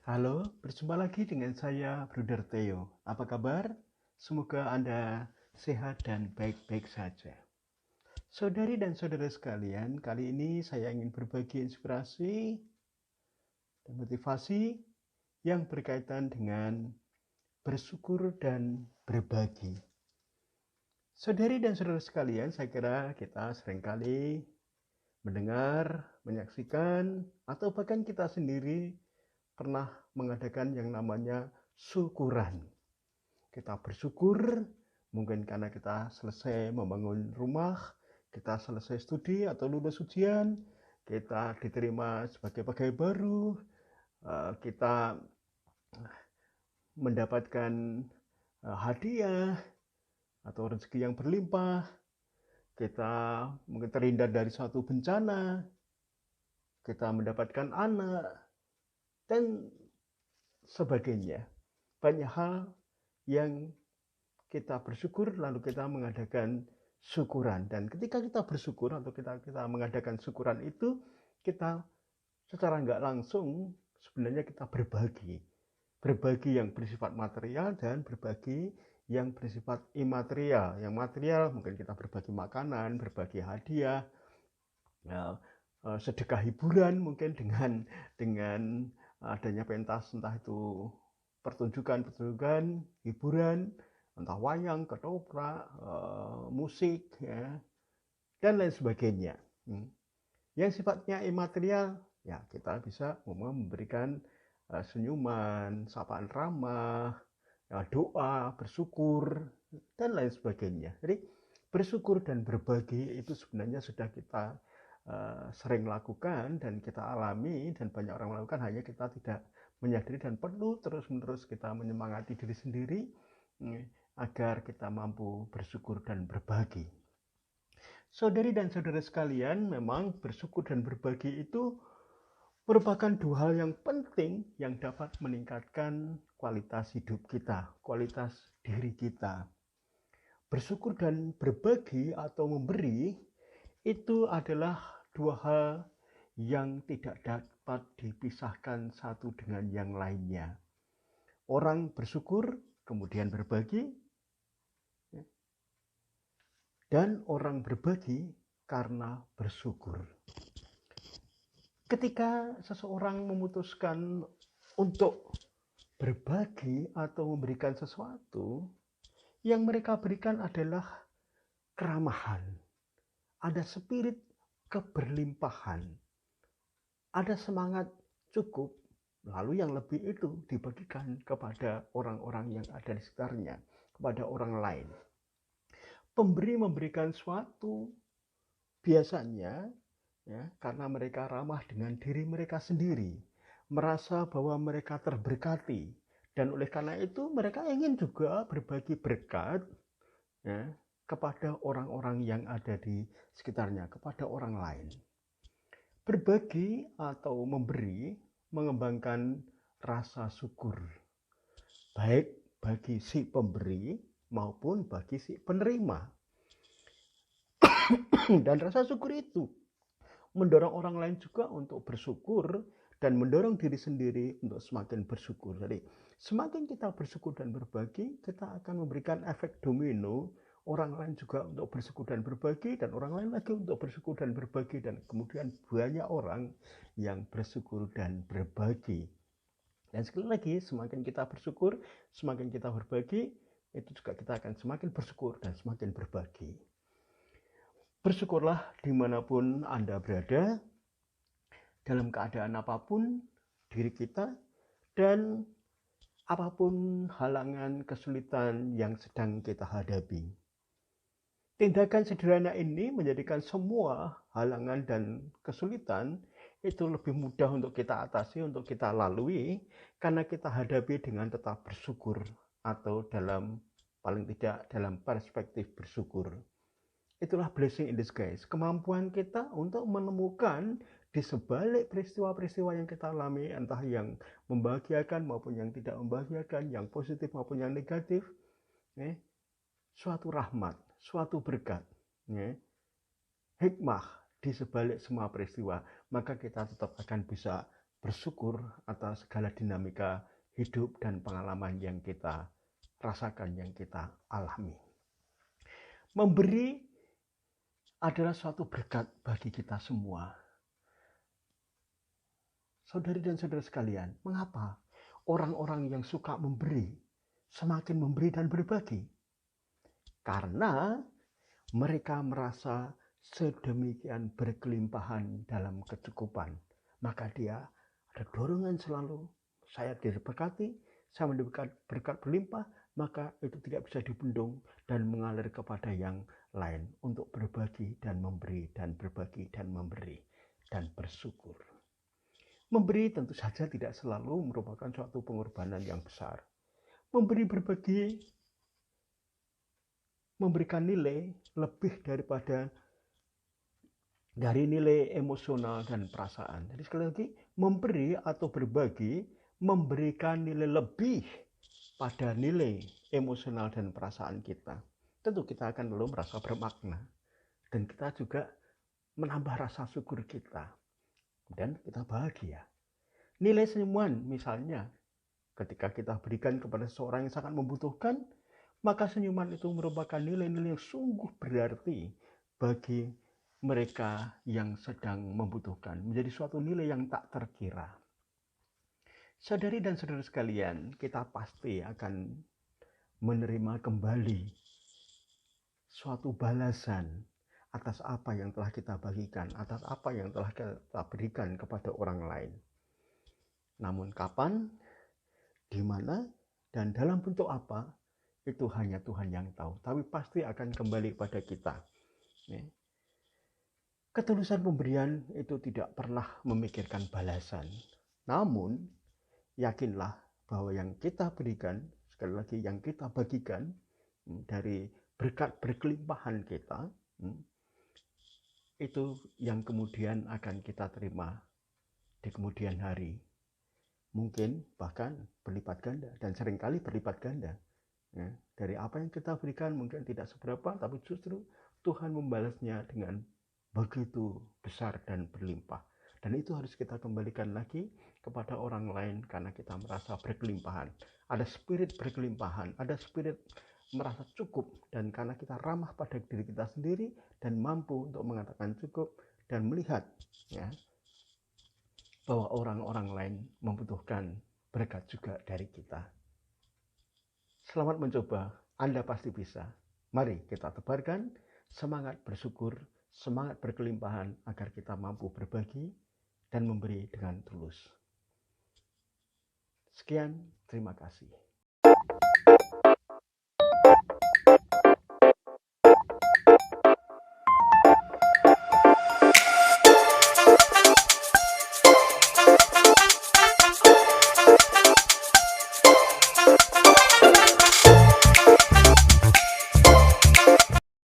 Halo, berjumpa lagi dengan saya, Bruder Theo. Apa kabar? Semoga Anda sehat dan baik-baik saja. Saudari dan saudara sekalian, kali ini saya ingin berbagi inspirasi dan motivasi yang berkaitan dengan bersyukur dan berbagi. Saudari dan saudara sekalian, saya kira kita seringkali mendengar, menyaksikan, atau bahkan kita sendiri pernah mengadakan yang namanya syukuran. Kita bersyukur mungkin karena kita selesai membangun rumah, kita selesai studi atau lulus ujian, kita diterima sebagai pegawai baru, kita mendapatkan hadiah atau rezeki yang berlimpah, kita mungkin terhindar dari suatu bencana, kita mendapatkan anak, dan sebagainya. Banyak hal yang kita bersyukur lalu kita mengadakan syukuran, dan ketika kita bersyukur atau kita mengadakan syukuran itu, kita secara nggak langsung sebenarnya kita berbagi yang bersifat material dan berbagi yang bersifat imaterial. Yang material mungkin kita berbagi makanan, berbagi hadiah, sedekah hiburan mungkin dengan adanya pentas, entah itu pertunjukan hiburan, entah wayang, ketoprak, musik, ya, dan lain sebagainya. Yang sifatnya imaterial, ya kita bisa memberikan senyuman, sapaan ramah, doa, bersyukur, dan lain sebagainya. Jadi bersyukur dan berbagi itu sebenarnya sudah kita sering lakukan dan kita alami, dan banyak orang melakukan, hanya kita tidak menyadari, dan perlu terus-menerus kita menyemangati diri sendiri agar kita mampu bersyukur dan berbagi. Saudari dan saudara sekalian, memang bersyukur dan berbagi itu merupakan dua hal yang penting yang dapat meningkatkan kualitas hidup kita, kualitas diri kita. Bersyukur dan berbagi atau memberi itu adalah dua hal yang tidak dapat dipisahkan satu dengan yang lainnya. Orang bersyukur kemudian berbagi, dan orang berbagi karena bersyukur. Ketika seseorang memutuskan untuk berbagi atau memberikan sesuatu, yang mereka berikan adalah keramahan, ada spirit keberlimpahan, ada semangat cukup, lalu yang lebih itu dibagikan kepada orang-orang yang ada di sekitarnya, kepada orang lain. Pemberi memberikan sesuatu biasanya karena mereka ramah dengan diri mereka sendiri, merasa bahwa mereka terberkati, dan oleh karena itu mereka ingin juga berbagi berkat kepada orang-orang yang ada di sekitarnya, kepada orang lain. Berbagi atau memberi mengembangkan rasa syukur, baik bagi si pemberi maupun bagi si penerima. Dan rasa syukur itu mendorong orang lain juga untuk bersyukur, dan mendorong diri sendiri untuk semakin bersyukur. Jadi semakin kita bersyukur dan berbagi, kita akan memberikan efek domino, orang lain juga untuk bersyukur dan berbagi, dan orang lain lagi untuk bersyukur dan berbagi, dan kemudian banyak orang yang bersyukur dan berbagi. Dan sekali lagi, semakin kita bersyukur, semakin kita berbagi, itu juga kita akan semakin bersyukur dan semakin berbagi. Bersyukurlah dimanapun Anda berada, dalam keadaan apapun diri kita, dan apapun halangan kesulitan yang sedang kita hadapi. Tindakan sederhana ini menjadikan semua halangan dan kesulitan itu lebih mudah untuk kita atasi, untuk kita lalui, karena kita hadapi dengan tetap bersyukur, atau paling tidak dalam perspektif bersyukur. Itulah blessing in disguise, kemampuan kita untuk menemukan di sebalik peristiwa-peristiwa yang kita alami, entah yang membahagiakan maupun yang tidak membahagiakan, yang positif maupun yang negatif, suatu rahmat, suatu berkat, hikmah di sebalik semua peristiwa, maka kita tetap akan bisa bersyukur atas segala dinamika hidup dan pengalaman yang kita rasakan, yang kita alami. Memberi adalah suatu berkat bagi kita semua. Saudari dan saudara sekalian, mengapa orang-orang yang suka memberi semakin memberi dan berbagi? Karena mereka merasa sedemikian berkelimpahan dalam kecukupan. Maka dia ada dorongan selalu, saya diberkati, saya mendapat berkat berlimpah, maka itu tidak bisa dibendung dan mengalir kepada yang lain untuk berbagi dan memberi dan berbagi dan memberi dan bersyukur. Memberi tentu saja tidak selalu merupakan suatu pengorbanan yang besar. Memberi berbagi memberikan nilai lebih dari nilai emosional dan perasaan. Jadi sekali lagi, memberi atau berbagi memberikan nilai lebih pada nilai emosional dan perasaan kita. Tentu kita akan belum merasa bermakna. Dan kita juga menambah rasa syukur kita. Dan kita bahagia. Nilai senyuman misalnya, ketika kita berikan kepada seorang yang sangat membutuhkan, maka senyuman itu merupakan nilai-nilai yang sungguh berarti bagi mereka yang sedang membutuhkan, menjadi suatu nilai yang tak terkira. Saudari dan saudara sekalian, kita pasti akan menerima kembali suatu balasan atas apa yang telah kita bagikan, atas apa yang telah kita berikan kepada orang lain. Namun kapan, di mana, dan dalam bentuk apa, itu hanya Tuhan yang tahu. Tapi pasti akan kembali kepada kita. Ketulusan pemberian itu tidak pernah memikirkan balasan. Namun, yakinlah bahwa yang kita berikan, sekali lagi yang kita bagikan, dari berkat berkelimpahan kita, itu yang kemudian akan kita terima di kemudian hari. Mungkin bahkan berlipat ganda, dan seringkali berlipat ganda. Dari apa yang kita berikan mungkin tidak seberapa, tapi justru Tuhan membalasnya dengan begitu besar dan berlimpah. Dan itu harus kita kembalikan lagi kepada orang lain karena kita merasa berkelimpahan. Ada spirit berkelimpahan, ada spirit merasa cukup, dan karena kita ramah pada diri kita sendiri dan mampu untuk mengatakan cukup dan melihat bahwa orang-orang lain membutuhkan berkat juga dari kita. Selamat mencoba, Anda pasti bisa. Mari kita tebarkan semangat bersyukur, semangat berkelimpahan agar kita mampu berbagi dan memberi dengan tulus. Sekian, terima kasih.